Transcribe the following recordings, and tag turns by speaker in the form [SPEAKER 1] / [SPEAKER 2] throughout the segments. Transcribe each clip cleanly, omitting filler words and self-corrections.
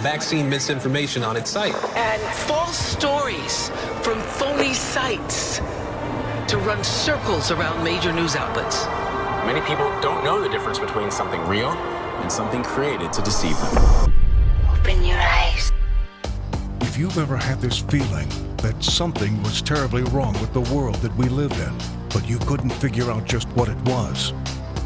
[SPEAKER 1] vaccine misinformation on its site.
[SPEAKER 2] And false stories from phony sites to run circles around major news outlets.
[SPEAKER 3] Many people don't know the difference between something real and something created to deceive them.
[SPEAKER 4] Open your eyes.
[SPEAKER 5] If you've ever had this feeling that something was terribly wrong with the world that we live in, but you couldn't figure out just what it was,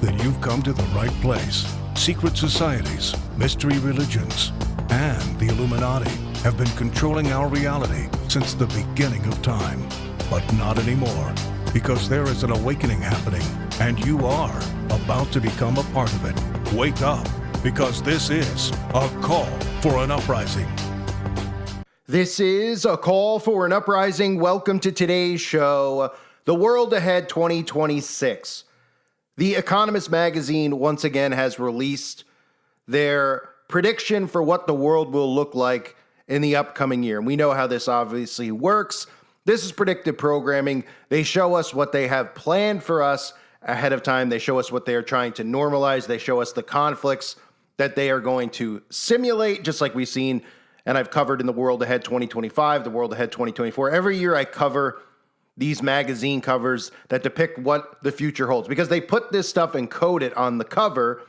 [SPEAKER 5] then you've come to the right place. Secret societies, mystery religions, and the Illuminati have been controlling our reality since the beginning of time. But not anymore, because there is an awakening happening, and you are about to become a part of it. Wake up, because this is a call for an uprising.
[SPEAKER 6] This is a call for an uprising. Welcome to today's show, The World Ahead 2026. The Economist magazine once again has released their prediction for what the world will look like in the upcoming year. And we know how this obviously works. This is predictive programming. They show us what they have planned for us ahead of time. They show us what they are trying to normalize. They show us the conflicts that they are going to simulate, just like we've seen and I've covered in the World Ahead 2025, the World Ahead 2024. Every year I cover these magazine covers that depict what the future holds, because they put this stuff and code it on the cover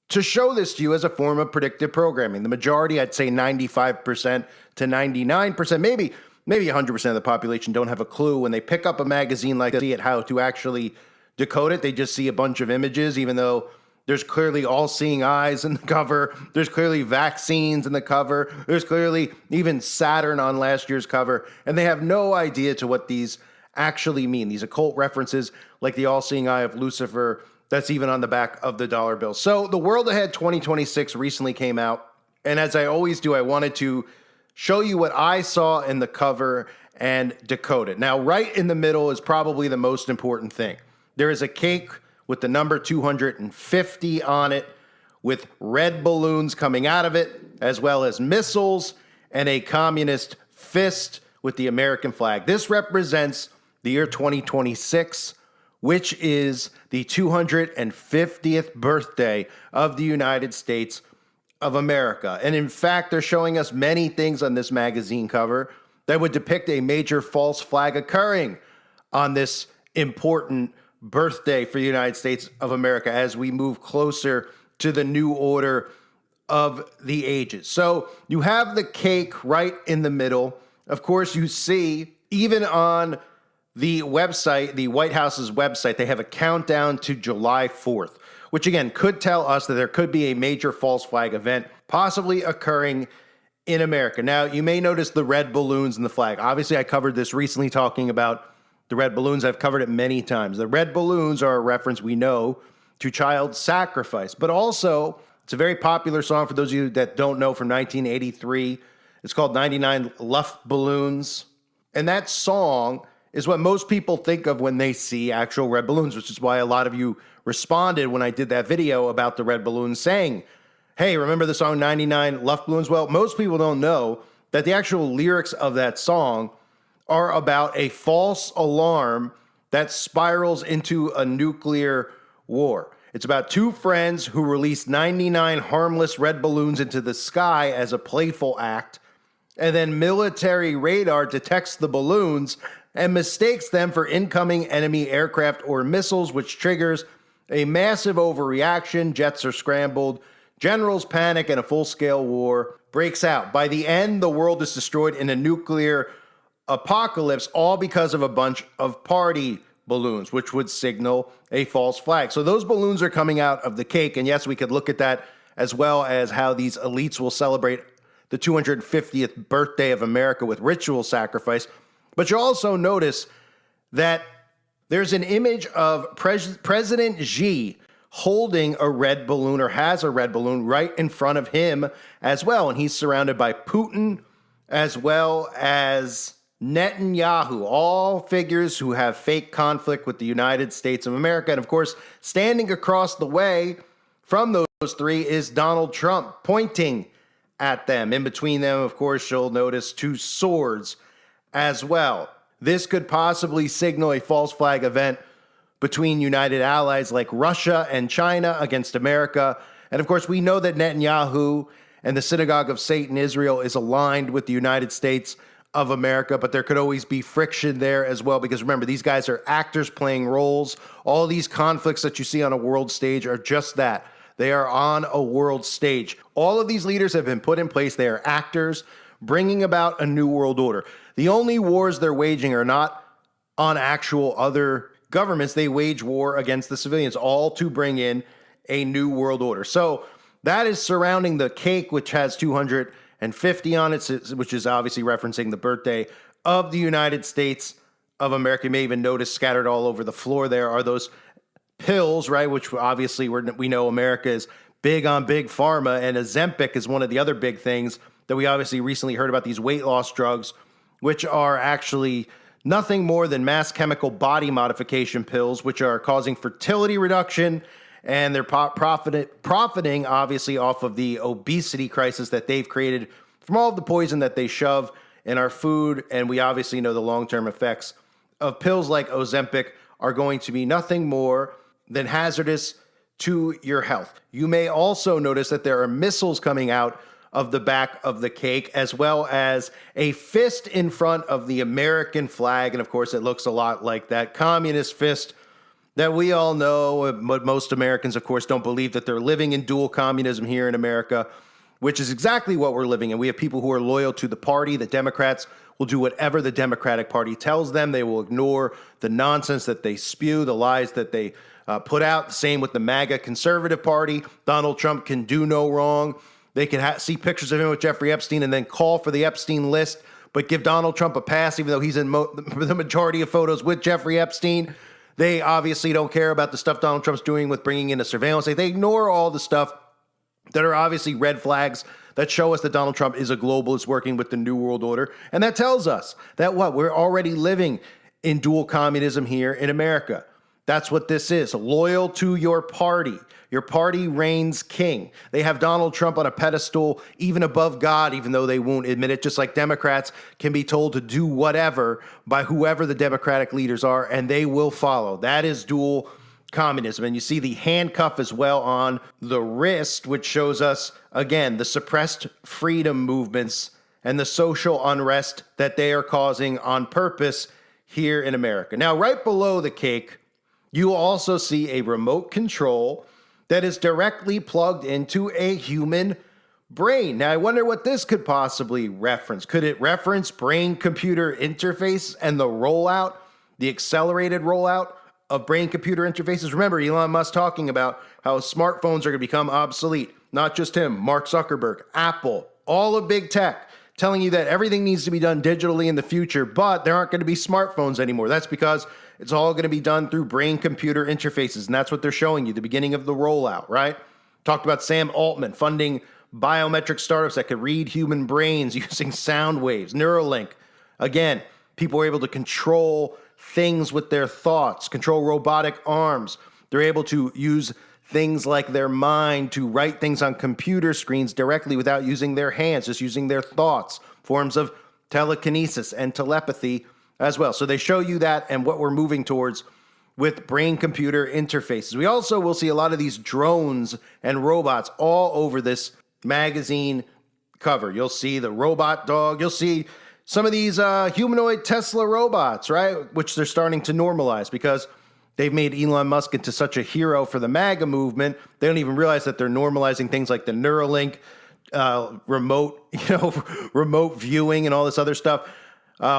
[SPEAKER 6] to show this to you as a form of predictive programming. The majority, I'd say 95% to 99%, maybe 100% of the population don't have a clue when they pick up a magazine like this, how to actually decode it. They just see a bunch of images, even though there's clearly all-seeing eyes in the cover. There's clearly vaccines in the cover. There's clearly even Saturn on last year's cover. And they have no idea to what these actually mean. These occult references like the all-seeing eye of Lucifer, that's even on the back of the dollar bill. So the World Ahead 2026 recently came out. And as I always do, I wanted to show you what I saw in the cover and decode it. Now, right in the middle is probably the most important thing. There is a cake with the number 250 on it, with red balloons coming out of it, as well as missiles and a communist fist with the American flag. This represents the year 2026, which is the 250th birthday of the United States of America. And in fact, they're showing us many things on this magazine cover that would depict a major false flag occurring on this important birthday for the United States of America as we move closer to the new order of the ages. So you have the cake right in the middle. Of course, you see, even on the website, the White House's website, they have a countdown to July 4th, which again could tell us that there could be a major false flag event possibly occurring in America. Now, you may notice the red balloons in the flag. Obviously, I covered this recently talking about the red balloons. I've covered it many times. The red balloons are a reference, we know, to child sacrifice. But also, it's a very popular song for those of you that don't know, from 1983. It's called 99 Luft Balloons. And that song is what most people think of when they see actual red balloons, which is why a lot of you responded when I did that video about the red balloons saying, hey, remember the song 99 Luft Balloons? Well, most people don't know that the actual lyrics of that song are about a false alarm that spirals into a nuclear war. It's about two friends who release 99 harmless red balloons into the sky as a playful act, and then military radar detects the balloons and mistakes them for incoming enemy aircraft or missiles, which triggers a massive overreaction. Jets are scrambled, generals panic, and a full-scale war breaks out. By the end, the world is destroyed in a nuclear apocalypse, all because of a bunch of party balloons, which would signal a false flag. So those balloons are coming out of the cake. And yes, we could look at that as well as how these elites will celebrate the 250th birthday of America with ritual sacrifice. But you'll also notice that there's an image of President Xi holding a red balloon, or has a red balloon right in front of him as well. And he's surrounded by Putin as well as Netanyahu, all figures who have fake conflict with the United States of America. And of course, standing across the way from those three is Donald Trump, pointing at them. In between them, of course, you'll notice two swords as well. This could possibly signal a false flag event between United allies like Russia and China against America. And of course, we know that Netanyahu and the synagogue of Satan, Israel, is aligned with the United States of America, but there could always be friction there as well, because remember, these guys are actors playing roles. All these conflicts that you see on a world stage are just that. They are on a world stage. All of these leaders have been put in place. They are actors bringing about a new world order. The only wars they're waging are not on actual other governments. They wage war against the civilians, all to bring in a new world order. So that is surrounding the cake, which has 250 on it, which is obviously referencing the birthday of the United States of America. You may even notice scattered all over the floor there are those pills, right? Which obviously we know America is big on big pharma, and Ozempic is one of the other big things that we obviously recently heard about, these weight loss drugs, which are actually nothing more than mass chemical body modification pills, which are causing fertility reduction, and they're profiting obviously off of the obesity crisis that they've created from all of the poison that they shove in our food. And we obviously know the long-term effects of pills like Ozempic are going to be nothing more than hazardous to your health. You may also notice that there are missiles coming out of the back of the cake, as well as a fist in front of the American flag. And of course, it looks a lot like that communist fist that we all know, but most Americans, of course, don't believe that they're living in dual communism here in America, which is exactly what we're living in. We have people who are loyal to the party. The Democrats will do whatever the Democratic Party tells them. They will ignore the nonsense that they spew, the lies that they put out. Same with the MAGA Conservative Party. Donald Trump can do no wrong. They can see pictures of him with Jeffrey Epstein and then call for the Epstein list, but give Donald Trump a pass, even though he's in the majority of photos with Jeffrey Epstein. They obviously don't care about the stuff Donald Trump's doing with bringing in a surveillance state. They ignore all the stuff that are obviously red flags that show us that Donald Trump is a globalist working with the New World Order. And that tells us that we're already living in dual communism here in America. That's what this is. Loyal to your party. Your party reigns king. They have Donald Trump on a pedestal even above God, even though they won't admit it, just like Democrats can be told to do whatever by whoever the Democratic leaders are, and they will follow. That is dual communism. And you see the handcuff as well on the wrist, which shows us, again, the suppressed freedom movements and the social unrest that they are causing on purpose here in America. Now, right below the cake, you will also see a remote control that is directly plugged into a human brain. Now, I wonder what this could possibly reference. Could it reference brain-computer interface and the rollout, the accelerated rollout of brain-computer interfaces? Remember, Elon Musk talking about how smartphones are going to become obsolete. Not just him, Mark Zuckerberg, Apple, all of big tech, telling you that everything needs to be done digitally in the future, but there aren't going to be smartphones anymore. That's because it's all going to be done through brain-computer interfaces, and that's what they're showing you, the beginning of the rollout, right? Talked about Sam Altman funding biometric startups that could read human brains using sound waves, Neuralink. Again, people are able to control things with their thoughts, control robotic arms. They're able to use things like their mind to write things on computer screens directly without using their hands, just using their thoughts, forms of telekinesis and telepathy as well. So they show you that and what we're moving towards with brain-computer interfaces. We also will see a lot of these drones and robots all over this magazine cover. You'll see the robot dog. You'll see some of these humanoid Tesla robots, right? Which they're starting to normalize because they've made Elon Musk into such a hero for the MAGA movement. They don't even realize that they're normalizing things like the Neuralink, remote viewing and all this other stuff.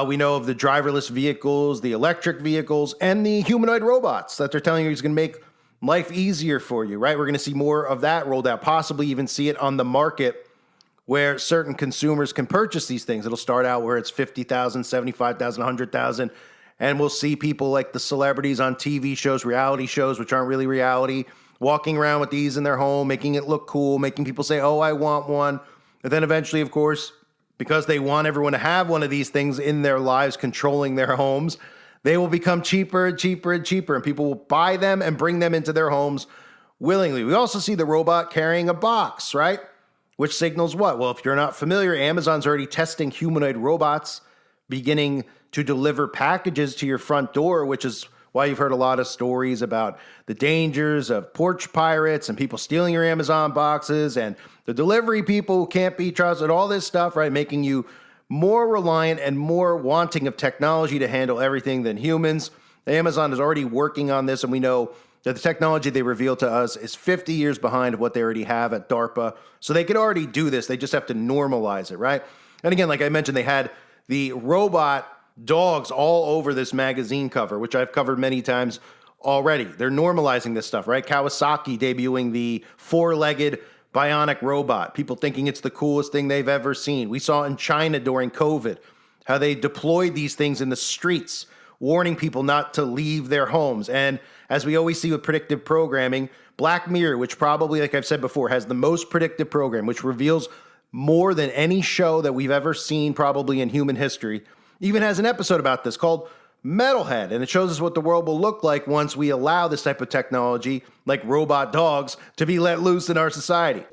[SPEAKER 6] We know of the driverless vehicles, the electric vehicles, and the humanoid robots that they're telling you is going to make life easier for you, right? We're going to see more of that rolled out, possibly even see it on the market where certain consumers can purchase these things. It'll start out where it's $50,000, $75,000, $100,000, and we'll see people like the celebrities on TV shows, reality shows, which aren't really reality, walking around with these in their home, making it look cool, making people say, oh, I want one. And then eventually, of course, because they want everyone to have one of these things in their lives, controlling their homes, they will become cheaper and cheaper and cheaper, and people will buy them and bring them into their homes willingly. We also see the robot carrying a box, right? Which signals what? Well, if you're not familiar, Amazon's already testing humanoid robots beginning to deliver packages to your front door, which is why you've heard a lot of stories about the dangers of porch pirates and people stealing your Amazon boxes and the delivery people who can't be trusted, all this stuff, right? Making you more reliant and more wanting of technology to handle everything than humans. Amazon is already working on this, and we know that the technology they revealed to us is 50 years behind what they already have at DARPA. So they could already do this. They just have to normalize it, right? And again, like I mentioned, they had the robot dogs all over this magazine cover, which I've covered many times already. They're normalizing this stuff, right? Kawasaki debuting the four-legged bionic robot, people thinking it's the coolest thing they've ever seen. We saw in China during COVID how they deployed these things in the streets, warning people not to leave their homes. And as we always see with predictive programming, Black Mirror, which probably, like I've said before, has the most predictive program, which reveals more than any show that we've ever seen probably in human history, even has an episode about this called Metalhead, and it shows us what the world will look like once we allow this type of technology, like robot dogs, to be let loose in our society.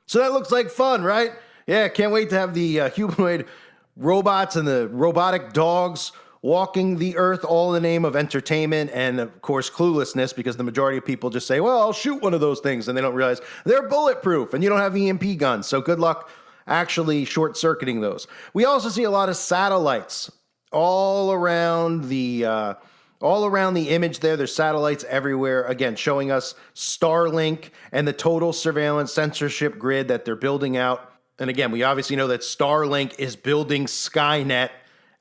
[SPEAKER 6] So that looks like fun, right? Yeah, can't wait to have the humanoid robots and the robotic dogs walking the earth, all in the name of entertainment and, of course, cluelessness, because the majority of people just say, well, I'll shoot one of those things, and they don't realize they're bulletproof, and you don't have EMP guns, so good luck actually short-circuiting those. We also see a lot of satellites all around the image there. There's satellites everywhere, again, showing us Starlink and the total surveillance censorship grid that they're building out. And again, we obviously know that Starlink is building Skynet,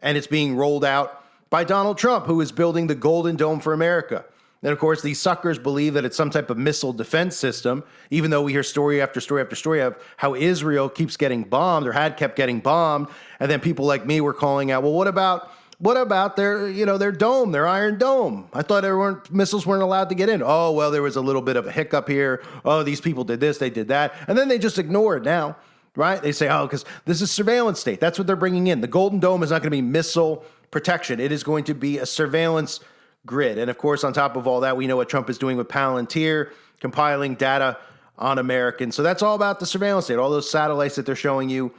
[SPEAKER 6] and it's being rolled out by Donald Trump, who is building the Golden Dome for America. And of course, these suckers believe that it's some type of missile defense system, even though we hear story after story after story of how Israel keeps getting bombed or had kept getting bombed. And then people like me were calling out, well, what about their dome, their Iron Dome? I thought missiles weren't allowed to get in. Oh, well, there was a little bit of a hiccup here. Oh, these people did this, they did that. And then they just ignore it now, right? They say, oh, because this is surveillance state. That's what they're bringing in. The Golden Dome is not going to be missile protection. It is going to be a surveillance grid. And of course, on top of all that, we know what Trump is doing with Palantir, compiling data on Americans. So that's all about the surveillance state, all those satellites that they're showing you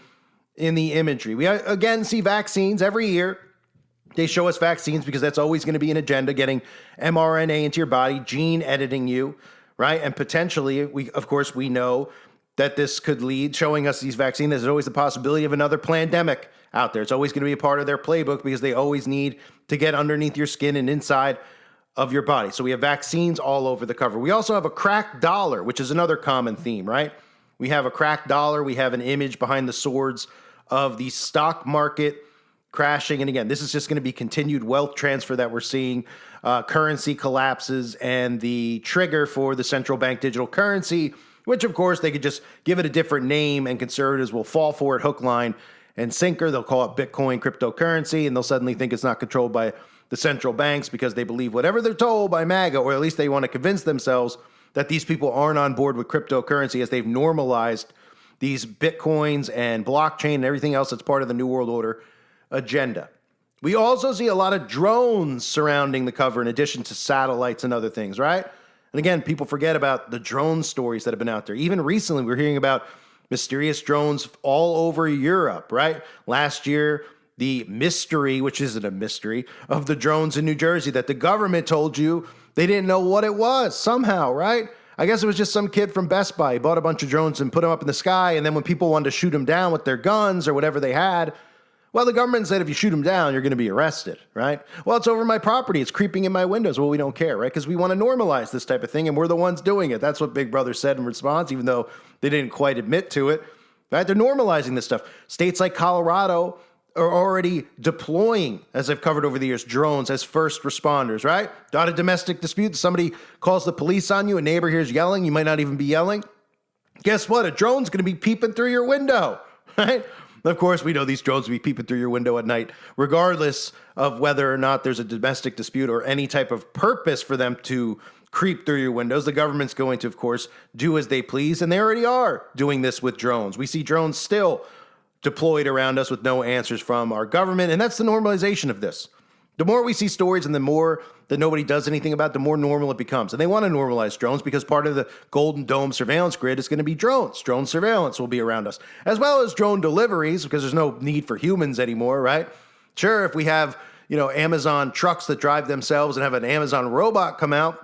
[SPEAKER 6] in the imagery. We again see vaccines every year. They show us vaccines because that's always going to be an agenda, getting mRNA into your body, gene editing you, right? And potentially, we know that this could lead, showing us these vaccines, there's always the possibility of another pandemic out there. It's always going to be a part of their playbook because they always need to get underneath your skin and inside of your body. So we have vaccines all over the cover. We also have a cracked dollar, which is another common theme, right? We have a cracked dollar. We have an image behind the swords of the stock market crashing. And again, this is just going to be continued wealth transfer that we're seeing. Currency collapses, and the trigger for the central bank digital currency, which of course they could just give it a different name and conservatives will fall for it hook, line, and sinker. They'll call it Bitcoin cryptocurrency, and they'll suddenly think it's not controlled by the central banks because they believe whatever they're told by MAGA, or at least they want to convince themselves that these people aren't on board with cryptocurrency as they've normalized these Bitcoins and blockchain and everything else that's part of the New World Order agenda. We also see a lot of drones surrounding the cover in addition to satellites and other things, right? And again, people forget about the drone stories that have been out there. Even recently, we're hearing about mysterious drones all over Europe, right? Last year, the mystery, which isn't a mystery, of the drones in New Jersey that the government told you they didn't know what it was somehow, right? I guess it was just some kid from Best Buy. He bought a bunch of drones and put them up in the sky, and then when people wanted to shoot them down with their guns or whatever they had, well, the government said if you shoot them down, you're going to be arrested, right? Well, it's over my property. It's creeping in my windows. Well, we don't care, right? Because we want to normalize this type of thing, and we're the ones doing it. That's what Big Brother said in response, even though they didn't quite admit to it, right? They're normalizing this stuff. States like Colorado are already deploying, as I've covered over the years, drones as first responders, right? Got a domestic dispute, somebody calls the police on you, a neighbor hears yelling, you might not even be yelling. Guess what? A drone's going to be peeping through your window, right? Of course, we know these drones will be peeping through your window at night, regardless of whether or not there's a domestic dispute or any type of purpose for them to creep through your windows. The government's going to, of course, do as they please, and they already are doing this with drones. We see drones still deployed around us with no answers from our government, and that's the normalization of this. The more we see stories and the more that nobody does anything about, the more normal it becomes. And they want to normalize drones because part of the Golden Dome surveillance grid is going to be drones. Drone surveillance will be around us, as well as drone deliveries because there's no need for humans anymore, right? Sure, if we have, Amazon trucks that drive themselves and have an Amazon robot come out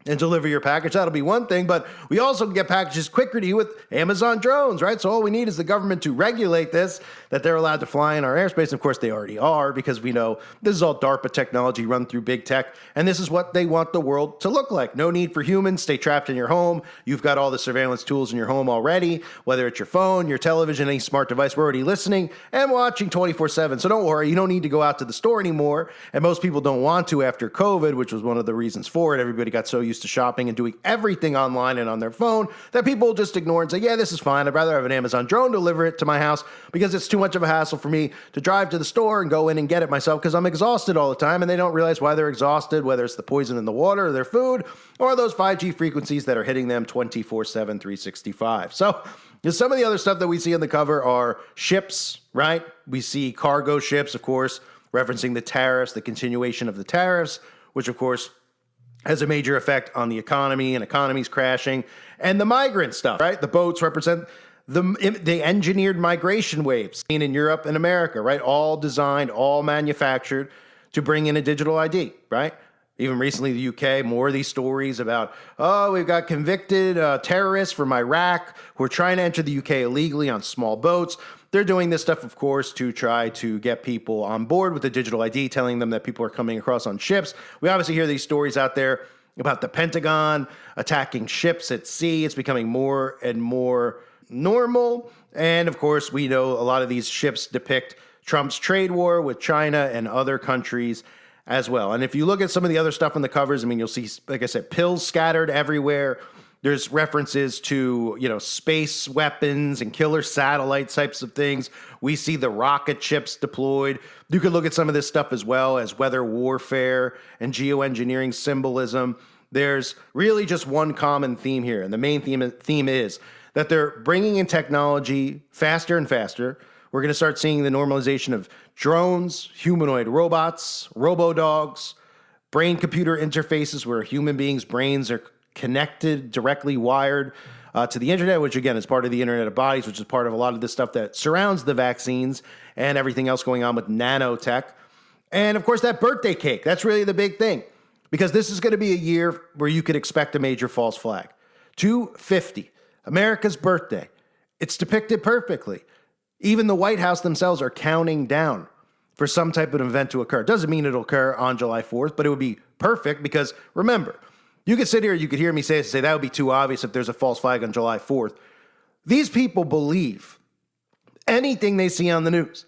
[SPEAKER 6] and deliver your package, that'll be one thing, but we also can get packages quicker to you with Amazon drones, right? So all we need is the government to regulate this, that they're allowed to fly in our airspace. And of course, they already are, because we know this is all DARPA technology run through big tech, and this is what they want the world to look like. No need for humans, stay trapped in your home. You've got all the surveillance tools in your home already, whether it's your phone, your television, any smart device. We're already listening and watching 24/7. So don't worry, you don't need to go out to the store anymore. And most people don't want to after COVID, which was one of the reasons for it. Everybody got so used to shopping and doing everything online and on their phone that people just ignore and say, yeah, this is fine. I'd rather have an Amazon drone deliver it to my house because it's too much of a hassle for me to drive to the store and go in and get it myself because I'm exhausted all the time. And they don't realize why they're exhausted, whether it's the poison in the water or their food or those 5G frequencies that are hitting them 24/7, 365. So some of the other stuff that we see on the cover are ships, right? We see cargo ships, of course, referencing the tariffs, the continuation of the tariffs, which of course has a major effect on the economy, and economies crashing, and the migrant stuff, right? The boats represent the engineered migration waves seen in Europe and America, right? All designed, all manufactured to bring in a digital ID, right? Even recently, the UK, more of these stories about, we've got convicted terrorists from Iraq who are trying to enter the UK illegally on small boats. They're doing this stuff, of course, to try to get people on board with the digital ID, telling them that people are coming across on ships. We obviously hear these stories out there about the Pentagon attacking ships at sea. It's becoming more and more normal. And of course, we know a lot of these ships depict Trump's trade war with China and other countries as well. And if you look at some of the other stuff on the covers, you'll see, like I said, pills scattered everywhere. There's references to, space weapons and killer satellite types of things. We see the rocket ships deployed. You could look at some of this stuff as well as weather warfare and geoengineering symbolism. There's really just one common theme here. And the main theme is that they're bringing in technology faster and faster. We're going to start seeing the normalization of drones, humanoid robots, robo-dogs, brain-computer interfaces where human beings' brains are connected, directly wired to the internet, which again is part of the Internet of Bodies, which is part of a lot of the stuff that surrounds the vaccines and everything else going on with nanotech. And of course, that birthday cake, that's really the big thing, because this is going to be a year where you could expect a major false flag. 250, America's birthday. It's depicted perfectly. Even the White House themselves are counting down for some type of event to occur. Doesn't mean it'll occur on July 4th, but it would be perfect because remember, you could sit here, you could hear me say that would be too obvious if there's a false flag on July 4th. These people believe anything they see on the news.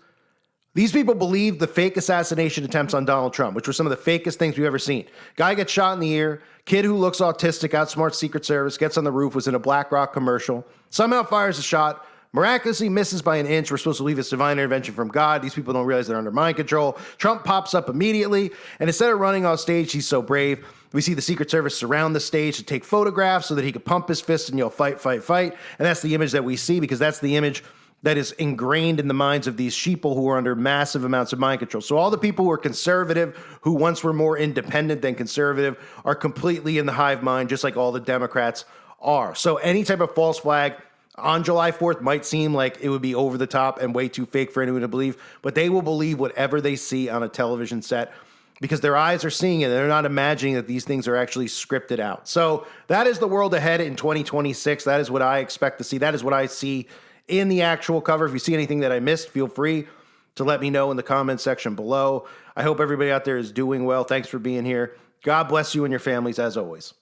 [SPEAKER 6] These people believe the fake assassination attempts on Donald Trump, which were some of the fakest things we've ever seen. Guy gets shot in the ear, kid who looks autistic, outsmarts Secret Service, gets on the roof, was in a BlackRock commercial, somehow fires a shot, miraculously misses by an inch. We're supposed to believe it's divine intervention from God. These people don't realize they're under mind control. Trump pops up immediately, and instead of running off stage, he's so brave. We see the Secret Service surround the stage to take photographs so that he could pump his fist and yell, fight, fight, fight. And that's the image that we see because that's the image that is ingrained in the minds of these sheeple who are under massive amounts of mind control. So all the people who are conservative, who once were more independent than conservative, are completely in the hive mind, just like all the Democrats are. So any type of false flag on July 4th might seem like it would be over the top and way too fake for anyone to believe, but they will believe whatever they see on a television set because their eyes are seeing it. They're not imagining that these things are actually scripted out. So that is the world ahead in 2026. That is what I expect to see. That is what I see in the actual cover. If you see anything that I missed, feel free to let me know in the comment section below. I hope everybody out there is doing well. Thanks for being here. God bless you and your families as always.